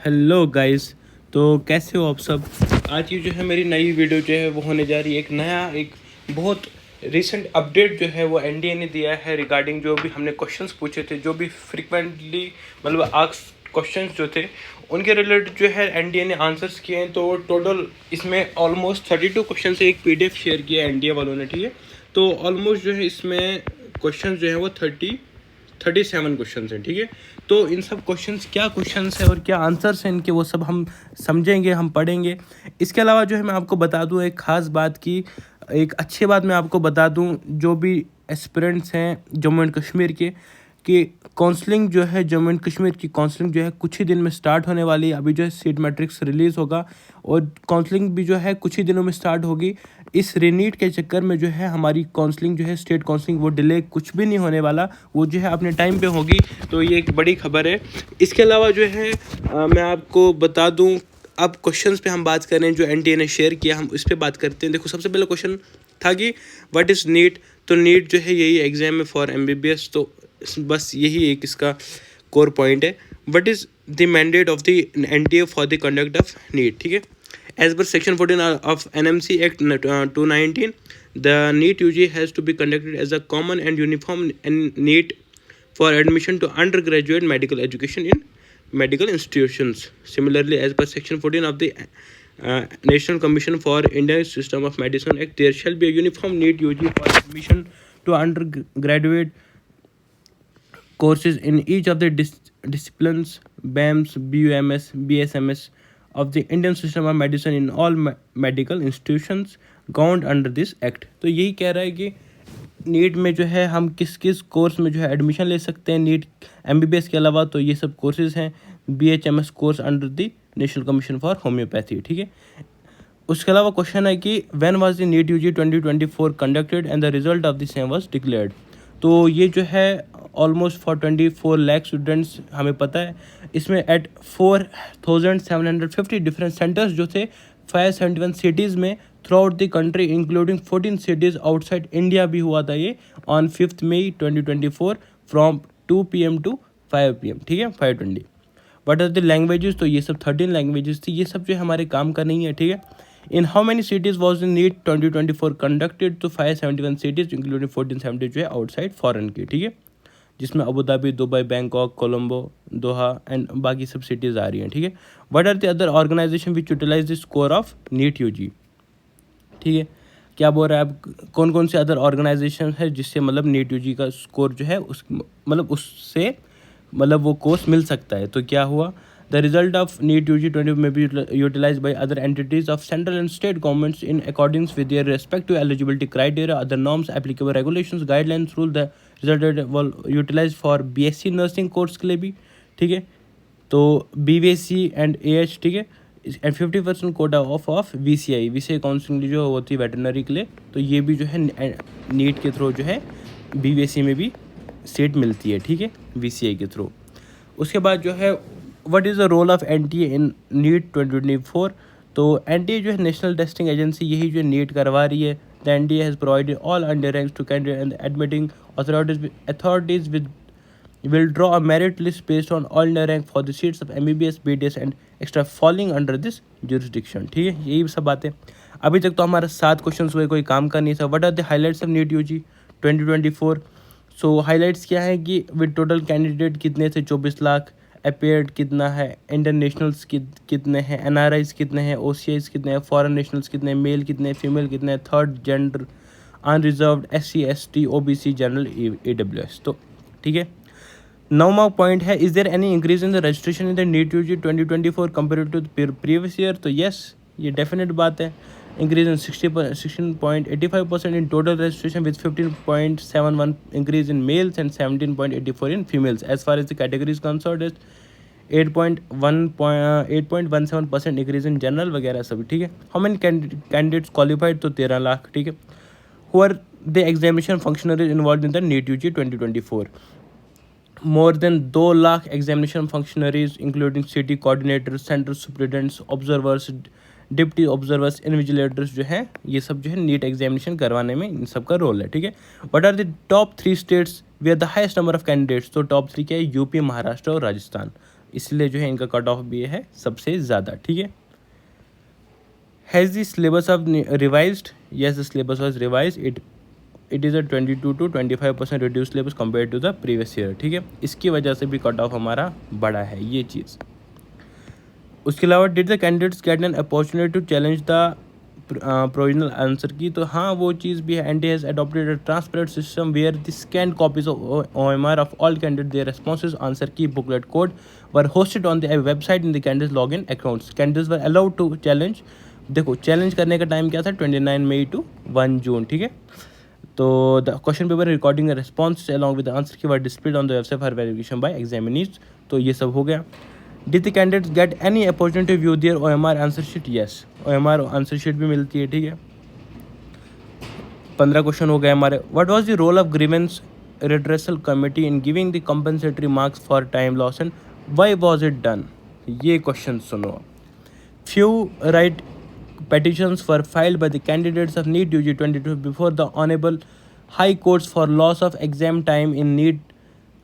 Hello guys. तो कैसे हो आप सब। आज की जो है मेरी नई वीडियो जो है वो होने जा रही है एक बहुत रिसेंट अपडेट जो है वो एनडीए ने दिया है रिगार्डिंग जो भी हमने क्वेश्चंस पूछे थे, जो भी फ्रिक्वेंटली मतलब आस्क्ड क्वेश्चंस जो थे उनके रिलेटेड जो है एनडीए ने आंसर्स किए हैं। तो टोटल इसमें ऑलमोस्ट 32 क्वेश्चन से एक पीडीएफ शेयर किया है एनडीए वालों ने, ठीक है। तो ऑलमोस्ट जो है इसमें क्वेश्चन जो है वो 37 क्वेश्चन हैं, ठीक है। तो इन सब क्वेश्चंस क्या क्वेश्चंस है और क्या आंसर्स हैं इनके, वो सब हम समझेंगे, हम पढ़ेंगे। इसके अलावा जो है मैं आपको बता दूं एक ख़ास बात की, एक अच्छी बात मैं आपको बता दूं, जो भी एस्पिरेंट्स हैं जम्मू एंड कश्मीर के, कि काउंसलिंग जो है जम्मू एंड कश्मीर की काउंसलिंग जो है कुछ ही दिन में स्टार्ट होने वाली है। अभी जो है सीट मैट्रिक्स रिलीज़ होगा और काउंसलिंग भी जो है कुछ ही दिनों में स्टार्ट होगी। इस रीनीट के चक्कर में जो है हमारी काउंसलिंग जो है स्टेट काउंसलिंग वो डिले कुछ भी नहीं होने वाला, वो जो है अपने टाइम पे होगी। तो ये एक बड़ी खबर है। इसके अलावा जो है मैं आपको बता दूं, अब क्वेश्चंस पे हम बात करें जो एनटीए ने शेयर किया, हम इस पे बात करते हैं। देखो, सबसे पहले क्वेश्चन था कि व्हाट इज़ नीट। तो नीट जो है यही एग्जाम है फॉर एमबीबीएस, तो बस यही एक इसका कोर पॉइंट है। What is the mandate of the NTA for the conduct of NEET, ठीक है। As per Section 14 of NMC Act 219, the NEET UG has to be conducted as a common and uniform NEET for admission to undergraduate medical education in medical institutions. Similarly, as per Section 14 of the National Commission for Indian System of Medicine Act, there shall be a uniform NEET UG for admission to undergraduate courses in each of the disciplines BAMS, BUMS, BSMS of the Indian System of Medicine in all medical institutions governed under this act। तो यही कह रहा है कि NEET में जो है हम किस किस कोर्स में जो है एडमिशन ले सकते हैं नीट एमबीबीएस के अलावा। तो ये सब कोर्सेज हैं BHMS course under the National Commission for Homoeopathy, ठीक है। उसके अलावा क्वेश्चन है कि when was the NEET UG 2024 conducted and the result of the same was declared. तो ये जो है ऑलमोस्ट फॉर 24 लाख स्टूडेंट्स हमें पता है। इसमें एट 4750 डिफरेंट सेंटर्स जो थे 571 सिटीज़ में throughout the country including 14 cities outside India भी हुआ था ये on 5 May 2024 from 2 PM to 5 PM, ठीक है, 5:20। What are the languages. तो ये सब 13 लैंग्वेजेस थी। ये सब जो है हमारे काम का नहीं है, ठीक है। In how many cities was the NEET 2024 conducted. तो 571 सिटीज़ इंक्लूडिंग 1470 जो है आउटसाइड फॉरेन की, ठीक है, जिसमें Abu Dhabi, Dubai, Bangkok, Colombo, Doha and बाकी सब सिटीज़ आ रही हैं, ठीक है। What are the other organisation which utilise the score of NEET UG, ठीक है। क्या बोल रहा है अब, कौन कौन से अदर ऑर्गेनाइजेशन है जिससे मतलब नीट यूजी का स्कोर जो है उस मतलब उससे मतलब वो कोर्स मिल सकता है। तो क्या हुआ, the result of NEET UG 20 में be utilise by other entities of central and state governments in accordings with their respective eligibility criteria other norms applicable regulations guidelines rule the result utilise for BSc nursing course के लिए भी, ठीक है। तो BVSc and AH, ठीक है, and 50% Kota of VCI counselling जो होती है वेटरनरी के लिए। तो ये भी जो है नीट के थ्रू जो है बीवीएससी में भी सीट मिलती है, ठीक है, वीसीआई के थ्रू। उसके बाद जो है what is the role of NTA in NEET 2024। तो एनटीए जो है नेशनल टेस्टिंग एजेंसी, यही जो नीट करवा रही है। The NTA has provided all under ranks to candidate and admitting authorities with will draw a merit list based on all the rank for the seats of MBBS, BDS and extra falling under this jurisdiction, ठीक है। यही सब बातें। अभी तक तो हमारा 7 question हुए, कोई काम का नहीं था। What are the highlights of NEET UG 2024। So highlights क्या है कि विद टोटल कैंडिडेट कितने थे 24 लाख, अपेयर्ड कितना है, इंटरनेशनल्स कितने हैं, एनआरआईज कितने हैं, ओसीआईज कितने हैं, फॉरेन नेशनल्स कितने हैं, मेल कितने हैं, फीमेल कितने हैं, third gender, unreserved, SC ST OBC general AWS। तो ठीक है। नौवां पॉइंट है, is there any increase in the registration in the NEET UG 2024 compare to previous year. तो येस, ये डेफिनेट बात है। Increase in 16.85% in total registration with 15.71 increase in males and 17.84 in females. As far as the categories concerned is 8.17% increase in general वगैरह सब, ठीक है। How many candidates qualified. तो 13 लाख, ठीक है। Who are the examination functionaries involve in the NEET UG 2024। More than 2 lakh examination functionaries including city coordinators, centre superintendents, observers, deputy observers, invigilators जो हैं, ये सब जो है नीट एग्जामिनेशन करवाने में इन सब का रोल है, ठीक है। What are the top 3 states where are the highest number of candidates. तो टॉप 3 क्या है, यूपी, महाराष्ट्र और राजस्थान। इसलिए जो है इनका कट ऑफ भी है सबसे ज़्यादा, ठीक है। Has the syllabus of revised? Yes, the syllabus was revise. It is a 22 to 25% reduce syllabus compare to the previous year, ठीक है। इसकी वजह से भी कट ऑफ हमारा बढ़ा है ये चीज़। उसके अलावा did the candidates get an opportunity to challenge the provisional answer key? तो हाँ, वो चीज़ भी है। NTA has adopted a transparent system where the scanned copies of OMR of all candidate their responses answer key booklet code were hosted on the website in the candidates log in accounts. Candidates were allowed to challenge. देखो, challenge करने का time क्या था? 29 मई to 1 जून, ठीक है। तो the question paper recording response along with answer key were displayed on the website for verification by examinees. तो ये सब हो गया। Did the candidates get any opportunity to view their OMR answer sheet? Yes, OMR answer sheet भी मिलती है, ठीक है। 15 क्वेश्चन हो गए हमारे। What was the role of grievance redressal committee in giving the compensatory marks for time loss and why was it done? ये question सुनो। Few right petitions were filed by the candidates of NEET UG 22 before the Honorable High Courts for loss of exam time in NEET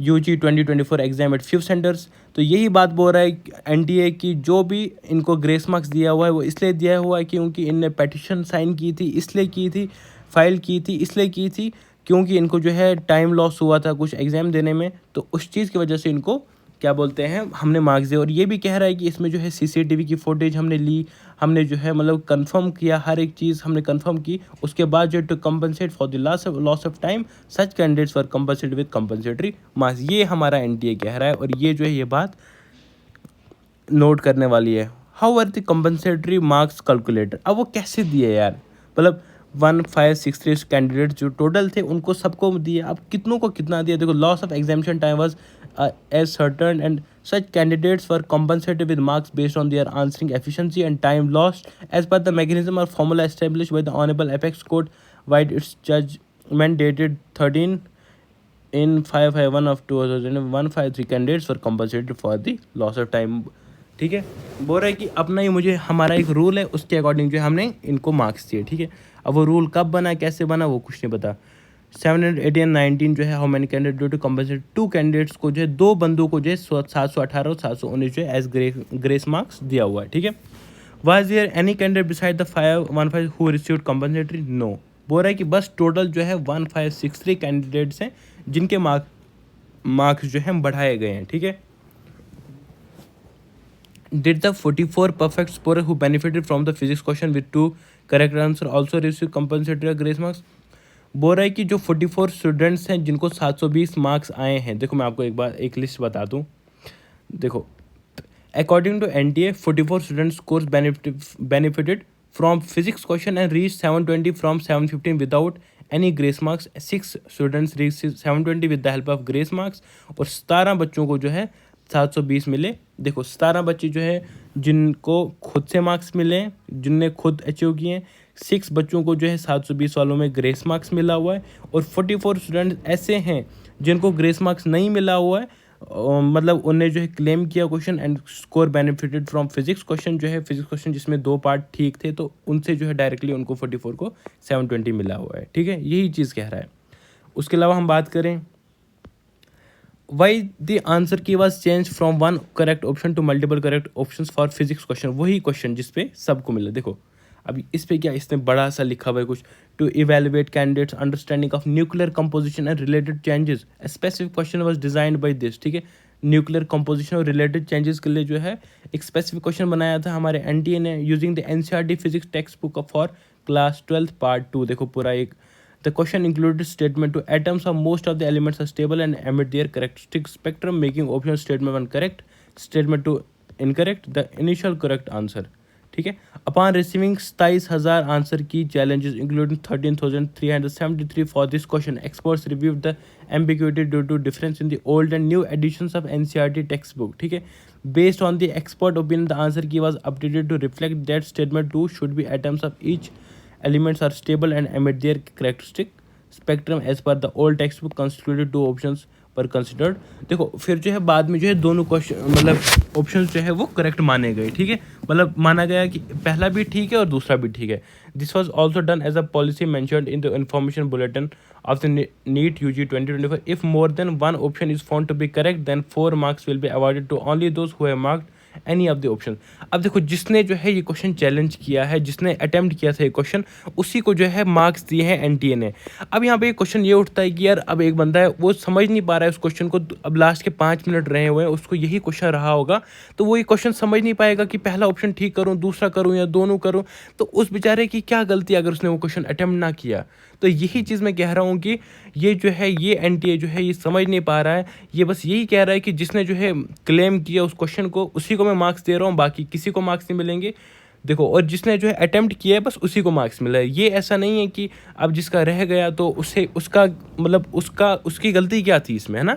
UG 2024 exam eight few centres. तो यही बात बोल रहा है NTA की, जो भी इनको ग्रेस मार्क्स दिया हुआ है वो इसलिए दिया हुआ है क्योंकि इनने पेटिशन साइन की थी, इसलिए की थी, फाइल की थी, इसलिए की थी क्योंकि इनको जो है टाइम लॉस हुआ था कुछ एग्ज़ाम देने में। तो उस चीज़ की वजह से इनको क्या बोलते हैं, हमने मार्क्स दिए। और ये भी कह रहा है कि इसमें जो है सीसीटीवी की फुटेज हमने ली, हमने जो है मतलब कंफर्म किया, हर एक चीज़ हमने कंफर्म की। उसके बाद जो to compensate for the loss of time such candidates for compensate with compensatory marks, ये हमारा एनटीए कह रहा है। और ये जो है ये बात नोट करने वाली है। How are the compensatory marks calculated? अब वो कैसे दिए यार, मतलब 1563 कैंडिडेट जो टोटल थे उनको सबको दिए। अब कितनों को कितना दिया? देखो, loss of examination time was as certain and such candidates were compensated with marks based on their answering efficiency and time lost as per the mechanism or formula established by the Honorable Apex Court vide its judgment dated 13 in 551 of 2001. Candidates were compensated for the loss of time, ठीक है। बोल रहा है कि अपना ही मुझे हमारा एक रूल है, उसके अकॉर्डिंग जो है हमने इनको मार्क्स दिए, ठीक है। अब वो रूल कब बना, कैसे बना, वो कुछ नहीं पता। 718 and 19 जो है how many candidate due to compensate 2 candidates को जो है 2 बंदों को जो है 718 और 719 जो है एज ग्रेस मार्क्स दिया हुआ है, ठीक है। Was there any candidate beside the 515 who received compensatory? No. बोल रहा है कि बस टोटल जो है 1563 कैंडिडेट्स हैं जिनके मार्क्स जो है बढ़ाए गए हैं, ठीक है। Did the 44 perfect scorer who benefited from the physics question with 2 correct answer also receive compensatory grace marks? बोल रहा है कि जो 44 स्टूडेंट्स हैं जिनको 720 मार्क्स आए हैं, देखो मैं आपको एक लिस्ट बता दूं। देखो, according to NTA 44 students course benefited from physics question and reached 720 from 715 without any grace marks. 6 students reached 720 with the help of grace marks और 17 बच्चों को जो है 720 मिले। देखो, 17 बच्चे जो है जिनको खुद से मार्क्स मिले, जिनने खुद अचीव किए। 6 बच्चों को जो है 720 वालों में ग्रेस मार्क्स मिला हुआ है और 44 स्टूडेंट ऐसे हैं जिनको ग्रेस मार्क्स नहीं मिला हुआ है, मतलब उनने जो है क्लेम किया question and score benefited from physics question, जो है फिजिक्स क्वेश्चन जिसमें 2 पार्ट ठीक थे, तो उनसे जो है डायरेक्टली उनको 44 को 720 मिला हुआ है, ठीक है। यही चीज़ कह रहा है। उसके अलावा हम बात करें why the answer key was change from 1 correct option to multiple correct option for physics question, वही क्वेश्चन जिसपे सबको मिला। देखो, अभी इस पे क्या इसने बड़ा सा लिखा हुआ है कुछ, to evaluate candidates understanding of nuclear composition and related changes a specific question was designed by this, ठीक है। न्यूक्लियर कंपोजिशन और रिलेटेड चेंजेस के लिए जो है एक स्पेसिफिक क्वेश्चन बनाया था हमारे एनटीए ने using the NCERT physics text book for class 12 part 2। देखो पूरा एक, the question included statement to atoms of most of the elements are stable and emit their characteristic spectrum, making option statement 1 correct, statement 2 incorrect, the initial correct answer, ठीक है। Upon receiving 27,000 answer की challenges including 13,373 for this question, experts reviewed the ambiguity due to difference in the old and new editions of NCERT textbook, ठीक है। Based on the expert opinion, the answer key was updated to reflect that statement 2 should be atoms of each elements are stable and emit their characteristic spectrum as per the old textbook constituted 2 options पर considered. देखो फिर जो है बाद में जो है दोनों क्वेश्चन मतलब ऑप्शन जो है वो करेक्ट माने गए, ठीक है, मतलब माना गया कि पहला भी ठीक है और दूसरा भी ठीक है। This was also done as a policy mentioned in the information bulletin of the NEET UG 2024। If more than one option is found to be correct then 4 marks will be awarded to only those who have marked any of the option. अब देखो जिसने जो है ये question challenge किया है, जिसने attempt किया था ये क्वेश्चन, उसी को जो है मार्क्स दिए हैं एनटीए ने। अब यहाँ पे क्वेश्चन ये उठता है कि यार अब एक बंदा है वो समझ नहीं पा रहा है उस क्वेश्चन को, अब लास्ट के 5 मिनट रहे हुए हैं, उसको यही क्वेश्चन रहा होगा, तो वो ये क्वेश्चन समझ नहीं पाएगा कि पहला ऑप्शन ठीक करूँ, दूसरा करूँ या दोनों करूँ, तो उस बेचारे की क्या गलती अगर उसने वो क्वेश्चन अटेम्प्ट ना किया। तो यही चीज़ मैं कह रहा हूँ कि ये जो है ये एनटीए जो है ये समझ नहीं पा रहा है, ये बस यही कह रहा है कि जिसने जो है क्लेम किया उस क्वेश्चन को उसी को मैं मार्क्स दे रहा हूँ, बाकी किसी को मार्क्स नहीं मिलेंगे। देखो और जिसने जो है अटेम्प्ट किया है बस उसी को मार्क्स मिला है। ये ऐसा नहीं है कि अब जिसका रह गया तो उसे उसका मतलब उसकी गलती क्या थी इसमें, है ना।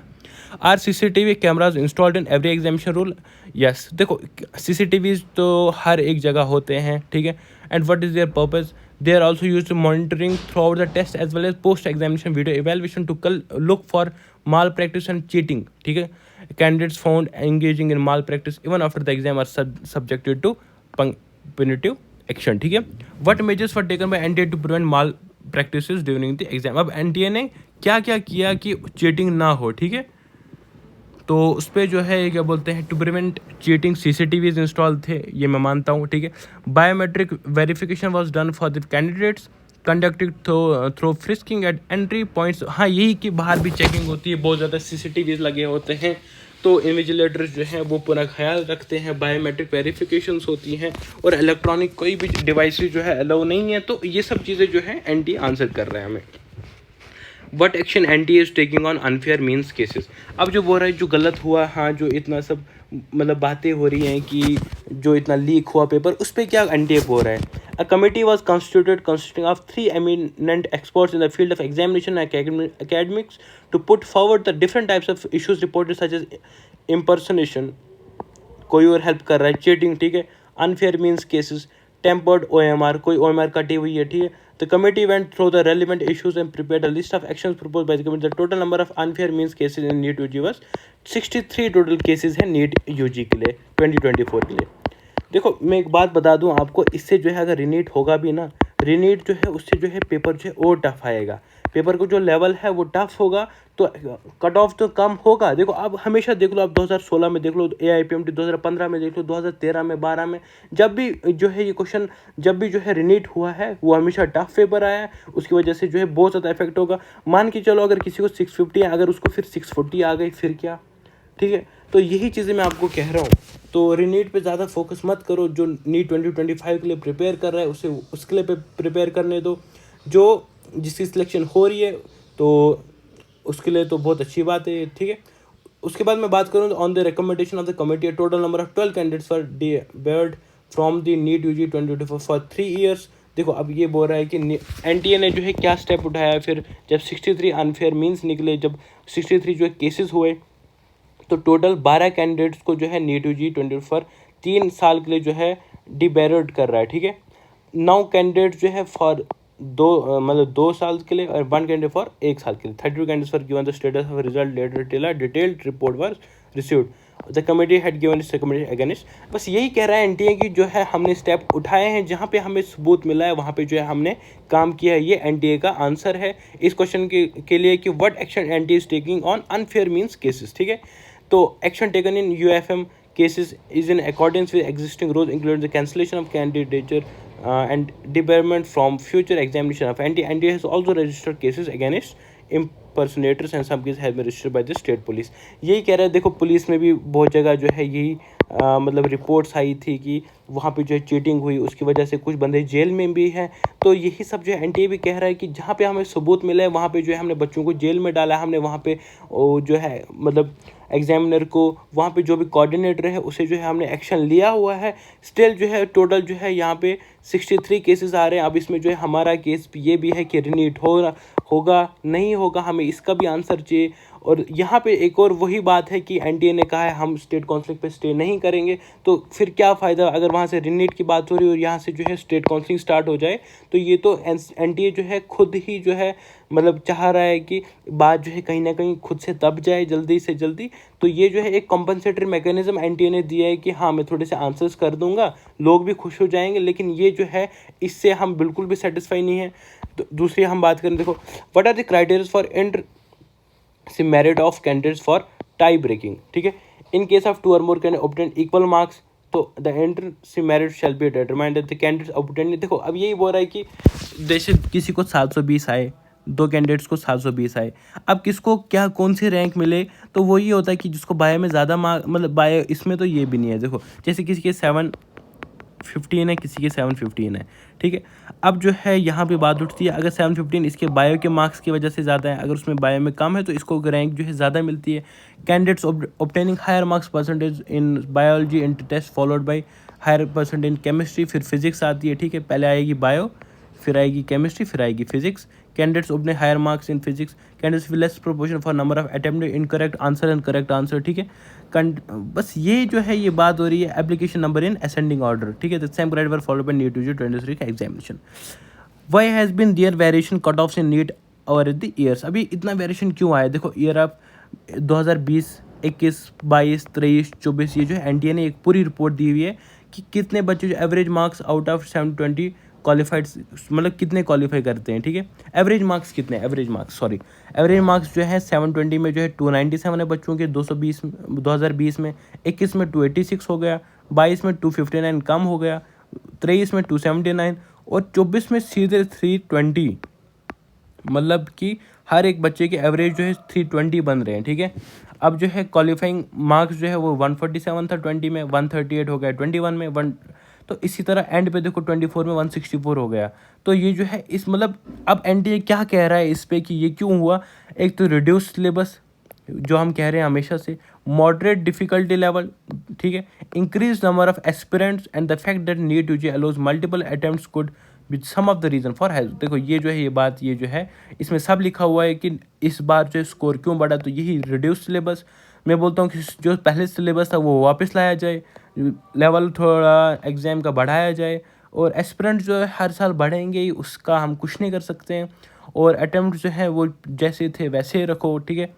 Are CCTV cameras installed in every examination rule. Yes, देखो CCTVs तो हर एक जगह होते हैं, ठीक है। And what is their purpose? They are also use to monitoring throughout the test as well as post examination video evaluation to look for malpractice and cheating, ठीक है। Candidates found engaging in malpractice even after the exam are subjected to punitive action, ठीक है। What measures were taken by NTA to prevent malpractices during the exam. अब NTA ने क्या क्या किया कि चीटिंग ना हो, ठीक है। तो उस पर जो है क्या बोलते हैं to prevent cheating CCTVs install थे, ये मैं मानता हूँ, ठीक है। Biometric verification was done for the candidates conducted through frisking at entry points. हाँ, यही कि बाहर भी चेकिंग होती है, बहुत ज़्यादा CCTVs लगे होते हैं, तो इन्विजिलेटर्स जो हैं वो पूरा ख्याल रखते हैं, बायोमेट्रिक वेरिफिकेशंस होती हैं और इलेक्ट्रॉनिक कोई भी डिवाइसेस जो है अलाउ नहीं है। तो ये सब चीज़ें जो है एनटीए आंसर कर रहे हैं हमें। What action NTA is taking on unfair means cases. अब जो बोल रहा है जो गलत हुआ, हाँ, जो इतना सब मतलब बातें हो रही हैं कि जो इतना लीक हुआ पेपर, उस पर क्या एनटीए बोल रहा है। A committee was constituted consisting of 3 eminent experts in the field of examination and academics to put forward the different types of issues reported such as impersonation, कोई और हेल्प कर रहा है, चीटिंग, ठीक है, unfair means cases, tempered OMR, कोई OMR कटी हुई है, ठीक है। The committee went through the relevant issues and prepared a list of actions proposed by the committee. The total number of unfair means cases in NEET UG was 63 total cases हैं NEET UG के लिए 2024 के लिए। देखो मैं एक बात बता दूं आपको, इससे जो है अगर रीनीट होगा भी ना, रीनीट जो है उससे जो है पेपर जो है और टफ आएगा, पेपर को जो लेवल है वो टफ होगा, तो कट ऑफ तो कम होगा। देखो आप हमेशा देख लो, आप 2016 में देख लो, AIPMT 2015 में देख लो, 2013 में 12 में, जब भी जो है ये क्वेश्चन जब भी जो है रीनीट हुआ है वो हमेशा टफ पेपर आया है, उसकी वजह से जो है बहुत ज़्यादा इफेक्ट होगा। मान के चलो अगर किसी को 650 है, अगर उसको फिर 640 आ गई फिर क्या, ठीक है। तो यही चीज़ें मैं आपको कह रहा हूँ, तो रीनीट पे ज़्यादा फोकस मत करो। जो नीट 2025 के लिए प्रिपेयर कर रहा है उसे उसके लिए प्रिपेयर करने दो, जो जिसकी सिलेक्शन हो रही है तो उसके लिए तो बहुत अच्छी बात है, ठीक है। उसके बाद मैं बात करूँ on the recommendation of the committee, total number of 12 candidates for debarred from the NEET UG 2024 for 3 years. देखो अब ये बोल रहा है कि एनटीए ने जो है क्या स्टेप उठाया, फिर जब 63 अनफेयर मीन्स निकले, जब 63 जो है केसेस हुए, तो टोटल 12 कैंडिडेट्स को जो है नीट UG 2024 3 साल के लिए जो है डिबेयर्ड कर रहा है, ठीक है। 9 कैंडिडेट्स जो है फॉर 2 साल के लिए और 1 कैंडिडेट फॉर 1 साल के लिए। 32 candidates for given the status of result letter till detailed report was received. The committee had given its recommendation against. बस यही कह रहा है एनटीए की जो है हमने स्टेप उठाए हैं, जहाँ पे हमें सबूत मिला है वहाँ पे जो है हमने काम किया है। ये एनटीए का आंसर है इस क्वेश्चन के लिए कि what action NTA is taking on unfair means cases, ठीक है। तो action taken in UFM cases is in accordance with existing rules, including the cancellation of candidature and debarment from future examination of NTA has also registered cases against impersonators and some cases have been registered by the state police। यही कह रहा है। देखो police में भी बहुत जगह जो है यही मतलब रिपोर्ट्स आई थी कि वहाँ पे जो है चीटिंग हुई, उसकी वजह से कुछ बंदे जेल में भी हैं। तो यही सब जो है एनटीए भी कह रहा है कि जहाँ पे हमें सबूत मिले वहाँ पे जो है हमने बच्चों को जेल में डाला, हमने वहाँ पे जो है मतलब एग्जामिनर को, वहाँ पे जो भी कोऑर्डिनेटर है उसे जो है हमने एक्शन लिया हुआ है। स्टिल जो है टोटल जो है यहाँ पे 63 केसेस आ रहे हैं। अब इसमें जो है हमारा केस ये भी है कि रीनीट होगा नहीं होगा, हमें इसका भी आंसर चाहिए। और यहाँ पे एक और वही बात है कि एनटीए ने कहा है हम स्टेट काउंसलिंग पे स्टे नहीं करेंगे, तो फिर क्या फ़ायदा अगर वहाँ से रिनीट की बात हो रही है और यहाँ से जो है स्टेट काउंसलिंग स्टार्ट हो जाए। तो ये तो एनटीए जो है खुद ही जो है मतलब चाह रहा है कि बात जो है कहीं ना कहीं खुद से दब जाए जल्दी से जल्दी। तो ये जो है एक कॉम्पनसेटरी मैकेनिज्म एनटीए ने दिया है कि हाँ मैं थोड़े से आंसर्स कर दूंगा, लोग भी खुश हो जाएंगे, लेकिन ये जो है इससे हम बिल्कुल भी सेटिस्फाई नहीं है। तो दूसरी हम बात करें, देखो what are the criteria for inter se merit of candidates for tie breaking, ठीक है। In case of 2 or more candidate obtain equal marks, तो the inter se merit shall be determined the candidates obtain. देखो अब यही बोल रहा है कि जैसे किसी को 720 आए, 2 कैंडिडेट्स को 720 आए, अब किसको क्या कौन सी रैंक मिले, तो वो ये होता है कि जिसको बायो में ज़्यादा मार्क, मतलब बायो इसमें तो ये भी नहीं है। देखो जैसे किसी के 715 है, किसी के 715 है, ठीक है। अब जो है यहाँ पे बात उठती है, अगर 715 इसके बायो के मार्क्स की वजह से ज़्यादा है, अगर उसमें बायो में कम है तो इसको रैंक जो है ज़्यादा मिलती है। Candidates obtaining higher marks percentage in biology in test followed by higher percentage in chemistry, फिर फिजिक्स आती है, ठीक है। पहले आएगी बायो, फिर आएगी केमिस्ट्री, फिर आएगी physics. Candidates obtain higher marks in physics, candidates with less proportion for number of attempt in correct answer and correct answer, ठीक है। बस ये जो है ये बात हो रही है application number in ascending order, ठीक है। The same criteria followed by NEET 2023 का एग्जामिनेशन। Why has been there variation cut off in NEET over the years, अभी इतना वेरिएशन क्यों आया? देखो ईयर ऑफ 2020, 21, 22, 23, 24, ये जो है एनटीए ने एक पूरी रिपोर्ट दी हुई है कि कितने बच्चे जो average marks out of 720 qualified, मतलब कितने क्वालिफाई करते हैं, ठीक है। एवरेज मार्क्स कितने, एवरेज मार्क्स जो है 720 में जो है 297 है बच्चों के, 2020 में, 21 में 286 हो गया, 22 में 259 कम हो गया, 23 में 279 और 24 में सीधे 320, मतलब कि हर एक बच्चे के एवरेज जो है 320 बन रहे हैं, ठीक है। अब जो है क्वालिफाइंग मार्क्स जो है वो 147 था 20 में, 138 हो गया 21 में, तो इसी तरह एंड पे देखो 24 में 164 हो गया। तो ये जो है इस मतलब अब एनटीए क्या कह रहा है इस पे कि ये क्यों हुआ? एक तो रिड्यूस सिलेबस जो हम कह रहे हैं हमेशा से, मॉडरेट डिफिकल्टी लेवल, ठीक है, increase number of aspirants and the fact that NEET UG allows multiple attempts could with some of the reason for help. देखो ये जो है ये बात ये जो है इसमें सब लिखा हुआ है कि इस बार जो स्कोर क्यों बढ़ा, तो यही रिड्यूस सिलेबस। मैं बोलता हूँ कि जो पहले सिलेबस था वो वापस लाया जाए, लेवल थोड़ा एग्ज़ाम का बढ़ाया जाए, और एस्पिरेंट जो है हर साल बढ़ेंगे ही, उसका हम कुछ नहीं कर सकते हैं, और अटैम्प्ट जो है वो जैसे थे वैसे ही रखो, ठीक है।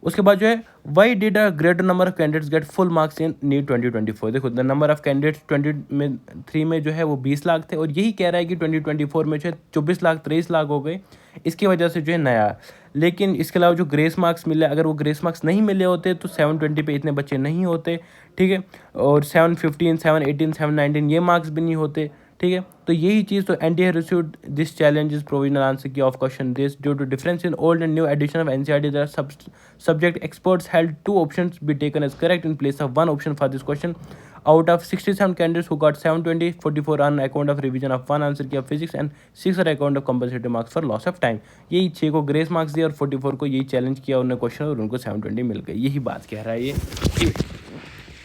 उसके बाद जो है why did a greater number of candidates get full marks in NEET 2024। देखो द नंबर ऑफ कैंडिडेट्स 23 में जो है वो 20 लाख थे, और यही कह रहा है कि 2024 में जो है 24 लाख 23 लाख हो गए, इसकी वजह से जो है नया। लेकिन इसके अलावा जो ग्रेस मार्क्स मिले, अगर वो ग्रेस मार्क्स नहीं मिले होते तो 720 पे इतने बच्चे नहीं होते, ठीक है, और 715, 718, 719 ये मार्क्स भी नहीं होते, ठीक है। तो यही चीज़, तो NTA received this challenges provisional answer key of question this due to difference in old and new edition of NCERT the subject experts held 2 options be taken as correct in place of 1 option for this question. Out of 67 candidates who got 720, 44 on account of revision of 1 answer key of physics and 6 on account of compensated marks for loss of time. यही 6 को grace marks दिया और 44 को यही challenge किया उन्होंने question, और उनको 720 मिल गए। यही बात कह रहा है ये,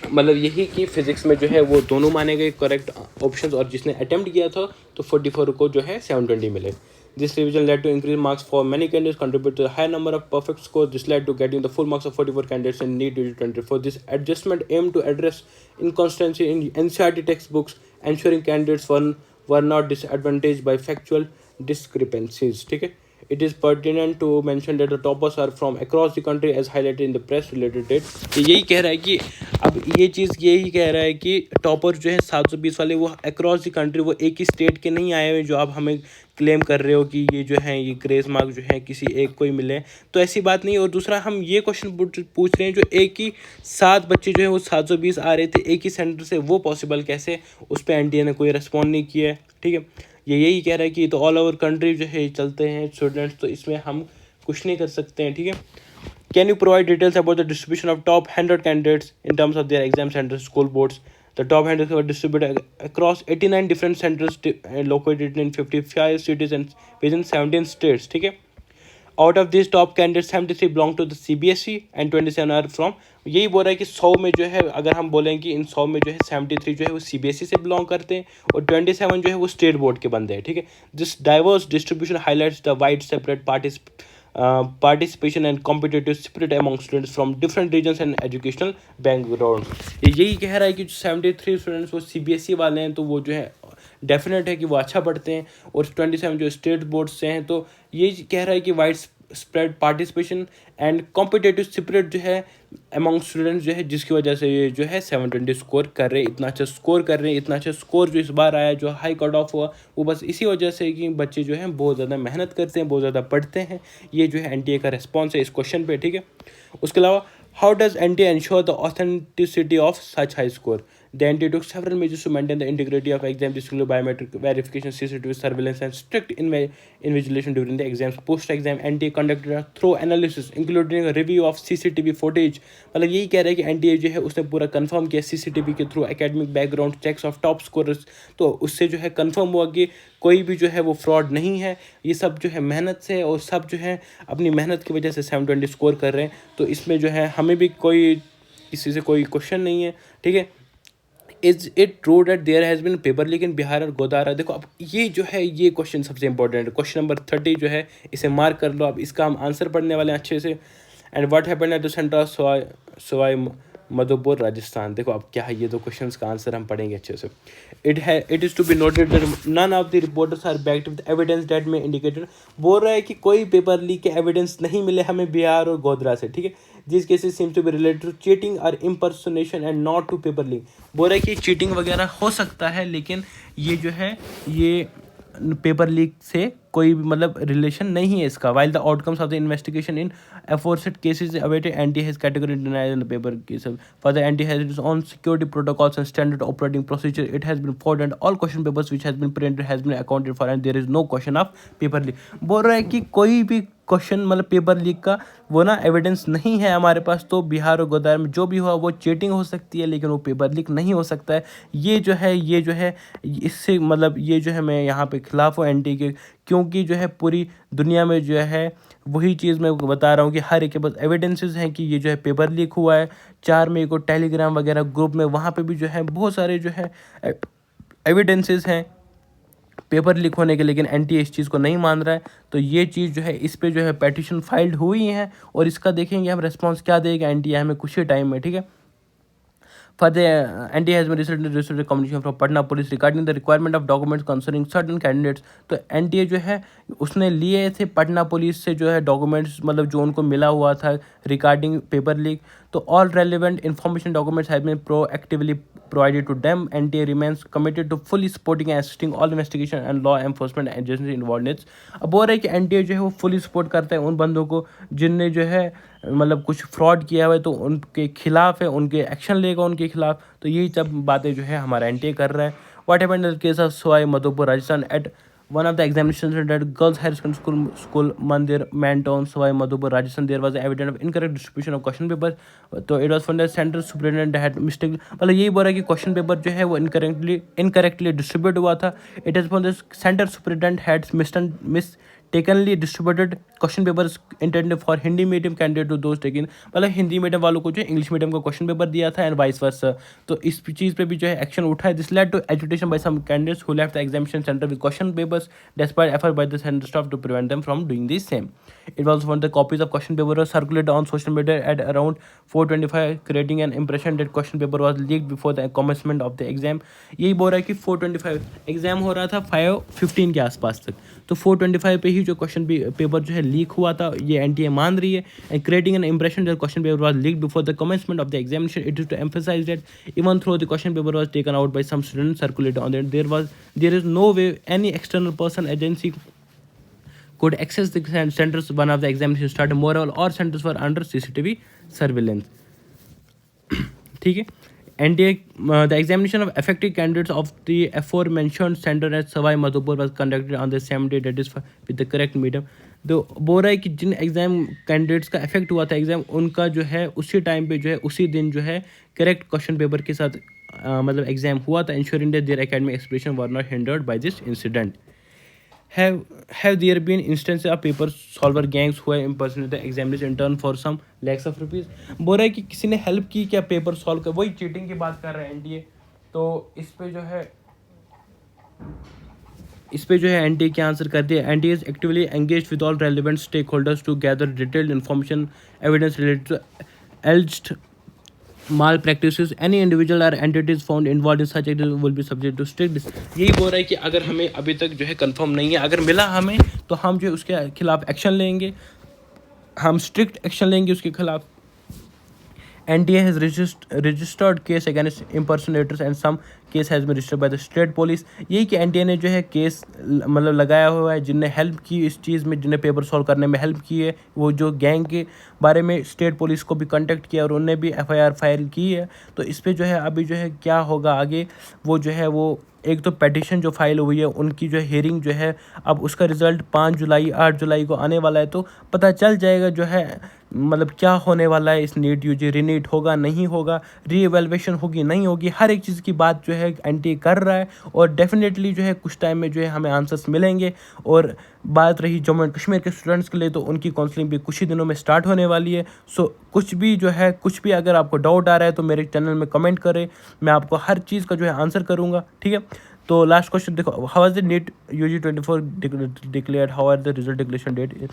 मतलब यही कि फिजिक्स में जो है वो दोनों माने गए करेक्ट ऑप्शंस, और जिसने अटेम्प्ट किया था तो 44 को जो है 720 मिले। This revision led to increased marks for many candidates, contributed to a high number of perfect scores. This led to getting the full marks of 44 candidates in NEET 2024. This adjustment aimed to address inconsistency in NCERT textbooks, ensuring candidates were not disadvantaged by factual discrepancies. ठीक है, it is pertinent to mention that the toppers are from across the country as highlighted in the press related date. तो यही कह रहा है कि अब ये चीज़ यही कह रहा है कि टॉपर जो है 720 वाले वो अक्रॉस द कंट्री, वो एक ही स्टेट के नहीं आए हुए जो आप हमें क्लेम कर रहे हो कि ये जो है ये ग्रेस मार्क जो है किसी एक को ही मिले, तो ऐसी बात नहीं। और दूसरा हम ये क्वेश्चन पूछ रहे हैं जो एक ही 7 बच्चे जो है वो 720 आ रहे थे एक ही सेंटर से, वो पॉसिबल कैसे? उस पर एनटीए ने कोई रिस्पॉन्ड नहीं किया है, ठीक है। ये यही कह रहा है कि तो ऑल ओवर कंट्री जो है चलते हैं स्टूडेंट्स, तो इसमें हम कुछ नहीं कर सकते हैं, ठीक है। Can you provide details about the distribution of top 100 candidates in terms of their exam centre school boards? The top 100 were distributed across 89 different centers located in 55 cities and within 17 states, ठीक है। Out of this top candidate 73 belong to the CBSE and 27 are from, यही बोल रहा है कि 100 में जो है, अगर हम बोलें कि इन 100 में जो है 73 जो है वो CBSE से बिलोंग करते हैं और 27 जो है वो स्टेट बोर्ड के बंदे हैं, ठीक है। This diverse distribution highlights the wide separate participation and competitive spirit among students from different regions and educational background। यही कह रहा है कि 73 स्टूडेंट्स वो CBSE वाले हैं, तो वो जो है डेफिनेट है कि वो अच्छा पढ़ते हैं, और 27 जो स्टेट बोर्ड से हैं, तो ये कह रहा है कि wide spread participation and competitive spirit जो है अमंग स्टूडेंट्स जो है, जिसकी वजह से ये जो है 720 स्कोर कर रहे हैं, इतना अच्छा स्कोर कर रहे हैं। इतना अच्छा स्कोर जो इस बार आया, जो हाई कट ऑफ हुआ, वो बस इसी वजह से कि बच्चे जो हैं बहुत ज़्यादा मेहनत करते हैं, बहुत ज़्यादा पढ़ते हैं। ये जो है NTA का रिस्पॉन्स है इस क्वेश्चन पे, ठीक है। उसके अलावा how does NTA ensure the authenticity of such high score? The NTA took several measures to maintain the integrity of exam, this include biometric verification, CCTV surveillance, and strict invigilation during the exams. Post-exam, NTA conducted a thorough analysis, including a review of CCTV footage। मतलब यही कह रहा है कि NTA जो है उसने पूरा कंफर्म किया CCTV के through academic background checks of top scorers, तो उससे जो है कंफर्म हुआ कि कोई भी जो है वो फ्रॉड नहीं है, ये सब जो है मेहनत से, और सब जो है अपनी मेहनत की वजह से 720 स्कोर कर रहे हैं। तो इसमें जो है हमें भी कोई किसी से कोई क्वेश्चन नहीं है, ठीक है। Is it true that there has been paper leak in Bihar और गोदारा? देखो अब ये जो है ये क्वेश्चन सबसे इंपॉर्टेंट है, क्वेश्चन नंबर 30 जो है इसे मार्क कर लो। अब इसका हम आंसर पढ़ने वाले हैं अच्छे से। And what happened at the centre of Sawai Madhopur Rajasthan? देखो अब क्या है, ये दो क्वेश्चंस का आंसर हम पढ़ेंगे अच्छे से। It is to be noted that none of the reporters are backed with evidence that में इंडिकेटेड। बोल रहा है कि कोई पेपर लीक के एविडेंस नहीं मिले हमें बिहार और गोधरा से, ठीक है। This cases seems to be related to cheating और impersonation and not to paper leak. बोल रहा है कि चीटिंग वगैरह हो सकता है, लेकिन ये जो है ये पेपर लीक से कोई भी मतलब रिलेशन नहीं है इसका। While the outcomes of the investigation in aforesaid cases awaited, NTA has categorically denied in the paper case. Further, NTA has its own security protocols and standard operating procedure. It has been followed and all question papers which has been printed has been accounted for and there is no question of paper leak। बोल रहा है कि कोई भी question मतलब paper leak का वो ना एविडेंस नहीं है हमारे पास, तो बिहार और गोदारा में जो भी हुआ वो चीटिंग हो सकती है, लेकिन वो पेपर लीक नहीं हो सकता है। ये जो है इससे मतलब ये जो है मैं यहाँ पे खिलाफ हूँ NTA के, क्योंकि जो है पूरी दुनिया में जो है वही चीज़ मैं बता रहा हूँ कि हर एक के पास एविडेंसेस हैं कि ये जो है पेपर लीक हुआ है। 4 मई को टेलीग्राम वगैरह ग्रुप में वहाँ पे भी जो है बहुत सारे जो है एविडेंसेस हैं पेपर लीक होने के, लेकिन NTA इस चीज़ को नहीं मान रहा है। तो ये चीज़ जो है इस पे जो है पेटिशन फाइल्ड हुई है, और इसका देखेंगे हम रिस्पॉन्स क्या देगा NTA हमें कुछ ही टाइम में, ठीक है। Further, NTA has been recently received a communication from Patna Police regarding the requirement of documents concerning certain candidates। तो NTA जो है उसने लिए थे पटना पुलिस से जो है डॉक्यूमेंट्स, मतलब जो उनको मिला हुआ था रिगार्डिंग पेपर लीक। तो all relevant information documents have been proactively provided to them। NTA remains committed to fully supporting and assisting all investigation and law enforcement agencies involved in it। अब बोल रहा है कि NTA जो है वो fully support करता है उन बंदों को जिनने जो है मतलब कुछ फ्रॉड किया हुआ है, तो उनके खिलाफ है, उनके एक्शन लेगा उनके खिलाफ। तो यही सब बातें जो है हमारा NTA कर रहा है। What happened in the case of Sawai Madhopur Rajasthan? At one of the examinations at girls higher secondary school Mandir Manton Savai Madhupur Rajasthan, there was evidence of incorrect distribution of question paper। तो it was found that center superintendent had mistake, मतलब यही बोल रहा है कि question paper जो है वो इनकरेक्टली डिस्ट्रीब्यूट हुआ था। It is found that centre superintendent had mistakenly distributed question papers intended for Hindi medium candidate to those taken, मतलब हिंदी मीडियम वालों को जो इंग्लिश मीडियम का क्वेश्चन पेपर दिया था एंड वाइस वर्सा। तो इस चीज़ पे भी जो है एक्शन उठा है। This led to agitation by some candidates who left the examination centre with question papers despite effort by the centre staff to prevent them from doing this same. It was found that copies of question paper were circulated on social media at around 4:25, creating an impression that question paper was leaked before the commencement of the exam। यही बोल रहा है कि 4:25 exam हो रहा था 5:15 के आसपास तक, तो 4:25 पे ही जो क्वेश्चन पेपर जो है लीक हुआ था, ये NTA मान रही है। And creating an impression that question paper was leaked before the commencement of the examination, it is to emphasize that even though the question paper was taken out by some students circulated on it, there is no way any external person agency could access the centers one of the examination started moreover or centers were under CCTV surveillance। ठीक है। NTA the examination of affected candidates of the aforementioned center at Savai Madhopur was conducted on the same day, that is with the correct medium। तो बोल रहा है कि जिन exam candidates का effect हुआ था एग्जाम, उनका जो है उसी टाइम पे जो है उसी दिन जो है करेक्ट क्वेश्चन पेपर के साथ मतलब एग्जाम हुआ था, ensuring that their academic expression were not hindered by this incident. have there been instances of paper solver gangs who have impersonated the examiners in turn for some lakhs of rupees? बोल रहा है कि किसी ने help की क्या paper solve कर, वही चीटिंग की बात कर रहे हैं एनटीए। तो इस पे जो है एनटीए क्या आंसर कर दिया, NTA is actively engaged with all relevant stakeholders to gather detailed information evidence related to alleged malpractices. Any individual or entities found involved in such activities will be subject to strict. यही बोल रहा है कि अगर हमें अभी तक जो है कंफर्म नहीं है, अगर मिला हमें तो हम जो है उसके खिलाफ एक्शन लेंगे, हम स्ट्रिक्ट एक्शन लेंगे उसके खिलाफ। NTA has registered case against impersonators and some case has been registered by the state police. यही कि NTA ने जो है केस मतलब लगाया हुआ है जिनने हेल्प की इस चीज़ में, जिन्हें पेपर सॉल्व करने में हेल्प की है, वो जो गैंग के बारे में स्टेट पुलिस को भी कांटेक्ट किया और उन्होंने भी FIR फाइल की है। तो इस पर जो है अभी जो है क्या होगा आगे, वो जो है वो एक तो पेटिशन जो फाइल हुई है उनकी जो हियरिंग जो है अब उसका रिज़ल्ट 5 जुलाई 8 जुलाई को आने वाला है। तो पता चल जाएगा जो है मतलब क्या होने वाला है, इस नीट यूजी रीनीट होगा नहीं होगा, रीएवैल्यूएशन होगी नहीं होगी, हर एक चीज़ की बात जो है एनटीए कर रहा है और डेफिनेटली जो है कुछ टाइम में जो है हमें आंसर्स मिलेंगे। और बात रही जम्मू एंड कश्मीर के स्टूडेंट्स के लिए तो उनकी काउंसलिंग भी कुछ ही दिनों में स्टार्ट होने वाली है। सो कुछ भी अगर आपको डाउट आ रहा है तो मेरे चैनल में कमेंट करें, मैं आपको हर चीज़ का जो है आंसर करूँगा, ठीक है। तो लास्ट क्वेश्चन देखो, how is the NEET UG 24 declare, how are the result declaration date.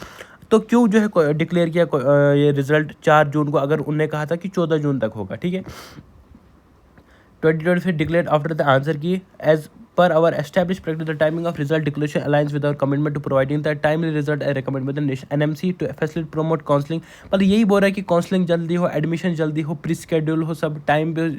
तो क्यों जो है डिक्लेयर किया ये रिजल्ट 4 जून को, अगर उनने कहा था कि 14 जून तक होगा, ठीक है। 2023 declared after the answer key as per our established practice. The timing of result declaration aligns with our commitment to providing the timely result as recommended by the NMC to facilitate promote counseling. पर यही बोल रहा है कि counselling जल्दी हो, admission जल्दी हो, प्री स्केड्यूल हो, सब टाइम पे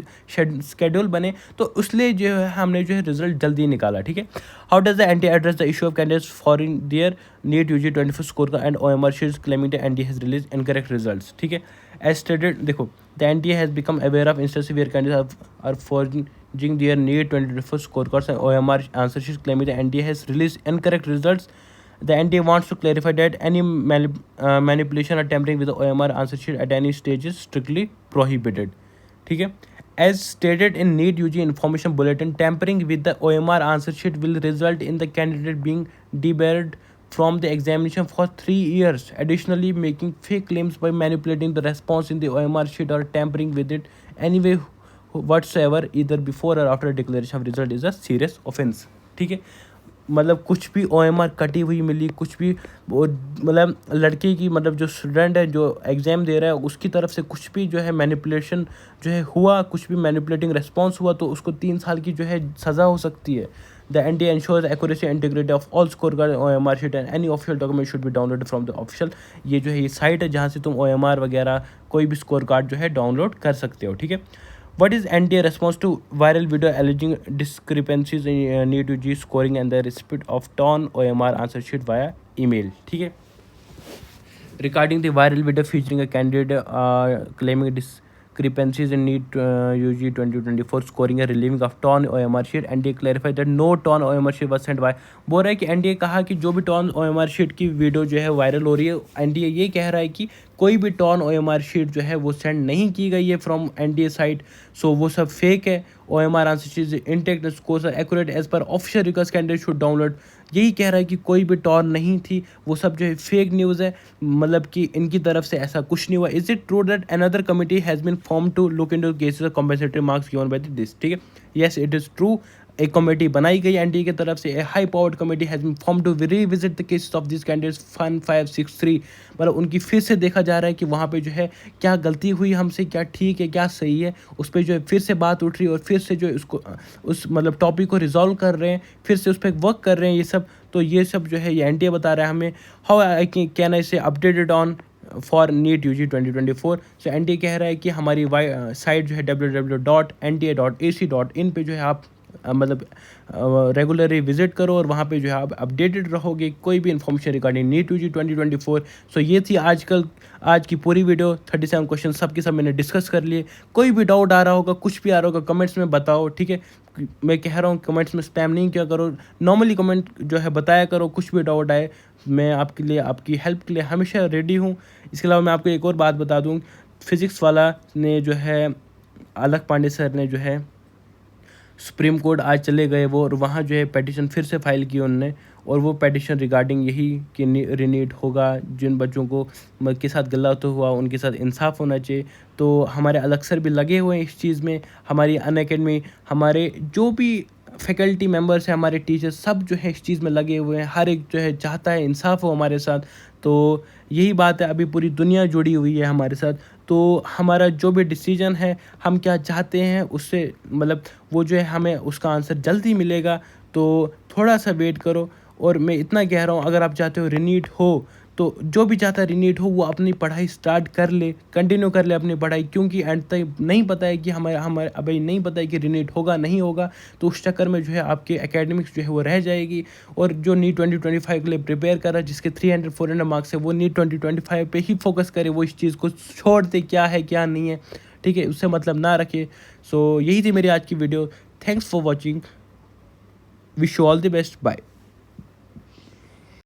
स्केड्यूल बने, तो उसलिए जो है हमने जो है रिजल्ट जल्दी निकाला, ठीक है। How does the NTA address the issue of candidates for their NEET UG 24 score का and OMR sheets claiming the NTA has release incorrect results, ठीक है। एज स्टेटेड, देखो, the NTA has become aware of instances where candidates are forging their NEET 2024 scorecards and OMR answer sheets claiming the NTA has released incorrect results. The NTA wants to clarify that any manipulation or tampering with the OMR answer sheet at any stage is strictly prohibited. ठीक है। As stated in NEET UG information bulletin, tampering with the OMR answer sheet will result in the candidate being debarred from the examination for 3 years. Additionally, making fake claims by manipulating the response in the OMR sheet or tampering with it anyway whatsoever, either before or after declaration of result, is a serious offense. ठीक है। मतलब कुछ भी OMR कटी हुई मिली, कुछ भी मतलब लड़के की मतलब जो स्टूडेंट है जो एग्ज़ाम दे रहा है उसकी तरफ से कुछ भी जो है मैनिपुलेशन जो है हुआ, कुछ भी मैनिपुलेटिंग रिस्पॉन्स हुआ तो उसको 3 साल की जो है सज़ा हो सकती है। The NTA ensures accuracy and integrity of all scorecard and OMR sheet and any official document should be downloaded from the official, ये जो है ये साइट है जहाँ से तुम OMR वगैरह कोई भी स्कोर कार्ड जो है डाउनलोड कर सकते हो, ठीक है। What is NTA response to viral video alleging discrepancies in NEET UG scoring and the receipt of torn OMR answer sheet via email, ठीक है। Regarding the viral video featuring a candidate claiming discrepancies in NEET UG 2024 scoring and relieving of torn OMR sheet, NTA clarified that no torn OMR sheet was sent by। बोल रहा है कि NTA कहा कि जो भी टॉर्न OMR शीट की video जो है वायरल हो रही है, NTA ये कह रहा है कि कोई भी टॉर्न OMR शीट जो है वो सेंड नहीं की गई है फ्रॉम NTA साइट, सो वो सब फेक है। OMR answer sheet intact scores are accurate as per official request candidate should download, यही कह रहा है कि कोई भी टॉर्न नहीं थी, वो सब जो है फेक न्यूज़ है, मतलब कि इनकी तरफ से ऐसा कुछ नहीं हुआ। Is it true that another committee has been form to look into cases of compensatory marks given by this, ठीक है। येस, इट इज़ ट्रू, एक कमेटी बनाई गई एनटीए की तरफ से, a high powered committee has been form to revisit the cases of this candidates 1563, मतलब उनकी फिर से देखा जा रहा है कि वहाँ पे जो है क्या गलती हुई हमसे, क्या ठीक है क्या सही है, उस पर जो है फिर से बात उठ रही है और फिर से जो है उसको उस मतलब टॉपिक को रिजॉल्व कर रहे हैं, फिर से उस पर वर्क कर रहे हैं ये सब। तो ये सब जो है ये एनटीए बता रहा है हमें। How I can I say updated on for NEET UG 2024। So NTA कह रहा है कि हमारी साइट जो है www.nta.ac.in पे जो है आप मतलब रेगुलरली विजिट करो और वहाँ पे जो है आप अपडेटेड रहोगे कोई भी इन्फॉर्मेशन रिगार्डिंग नीट यूजी 2024। सो ये थी आज की पूरी वीडियो। 37 क्वेश्चन सब के सब मैंने डिस्कस कर लिए। कोई भी डाउट आ रहा होगा, कुछ भी आ रहा होगा, कमेंट्स में बताओ, ठीक है। मैं कह रहा हूँ कमेंट्स में स्पैम नहीं किया करो, नॉर्मली कमेंट जो है बताया करो, कुछ भी डाउट आए मैं आपके लिए आपकी हेल्प के लिए हमेशा रेडी हूँ। इसके अलावा मैं आपको एक और बात बता दूँ, फिज़िक्स वाला ने जो है अलख पांडे सर ने जो है सुप्रीम कोर्ट आज चले गए वो, और वहाँ जो है पिटीशन फिर से फाइल की उन्होंने, और वो पेटिशन रिगार्डिंग यही कि रीनीट होगा, जिन बच्चों को के साथ गलत हुआ उनके साथ इंसाफ होना चाहिए। तो हमारे अलग सर भी लगे हुए हैं इस चीज़ में, हमारी अनअकैडमी, हमारे जो भी फैकल्टी मेंबर्स हैं, हमारे टीचर्स सब जो है इस चीज़ में लगे हुए हैं। हर एक जो है चाहता है इंसाफ हो हमारे साथ। तो यही बात है, अभी पूरी दुनिया जुड़ी हुई है हमारे साथ। तो हमारा जो भी डिसीजन है, हम क्या चाहते हैं उससे मतलब वो जो है हमें उसका आंसर जल्दी मिलेगा। तो थोड़ा सा वेट करो। और मैं इतना कह रहा हूँ, अगर आप चाहते हो रीनीट हो, तो जो भी चाहता है रीनीट हो वो अपनी पढ़ाई स्टार्ट कर ले, कंटिन्यू कर ले अपनी पढ़ाई, क्योंकि एंड तक नहीं पता है कि हमारे हमारे अभी नहीं पता है कि रीनीट होगा नहीं होगा। तो उस चक्कर में जो है आपके एकेडमिक्स जो है वो रह जाएगी। और जो नीट 2025 के लिए प्रिपेयर कर रहा है, जिसके 300-400 मार्क्स है, वो नीट 2025 पे ही फोकस करे, वो इस चीज़ को छोड़ दे क्या है क्या नहीं है, ठीक है, उससे मतलब ना रखे। सो यही थी मेरी आज की video. Thanks for watching, wish you all the best, bye.